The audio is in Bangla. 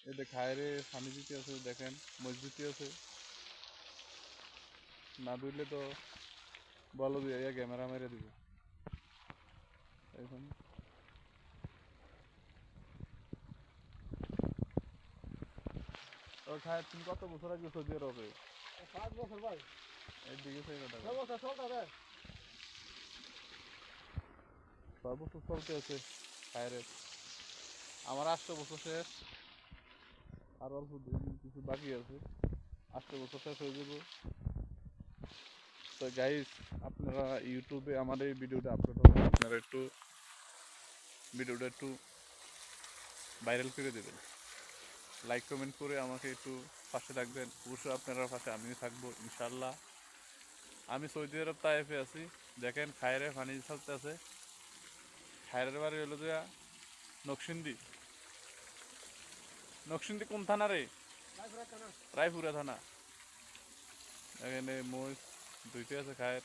এতে খায়রে পানি দিতে আছে, দেখেন মজ দিতে আছে। না ধুইলে তো বলো দিয়ে ক্যামেরা মেরে দিব। এখন ও খায়, তুমি কত বছর আগে সৌদি আরবে? 5 বছর ভাই। এইদিকে সেই কথা 6 বছর চলতে। 6 বছর চলতে আছে খায়রে। আমার 8 বছর শেষ, আর অল্প কিছু বাকি আছে, 8 বছর শেষ হয়ে যাব। তো গাইস, আপনারা ইউটিউবে আমার এই ভিডিওটা আপলোড হবে, আপনারা একটু ভিডিওটা একটু ভাইরাল করে দেবেন, লাইক কমেন্ট করে আমাকে একটু পাশে রাখবেন। অবশ্যই আপনারা পাশে আমিও থাকবো ইনশাল্লাহ। আমি সৌদি আরব তায়েফে আছি, দেখেন খায়রে পানি চলতে আছে। খায়রের বাড়ি হলো যে নকশিন্দি। নকশিন্দি কোন থানা রে? রায়পুরা থানা। এখানে মোষ ধুইতে আছে খায়ের।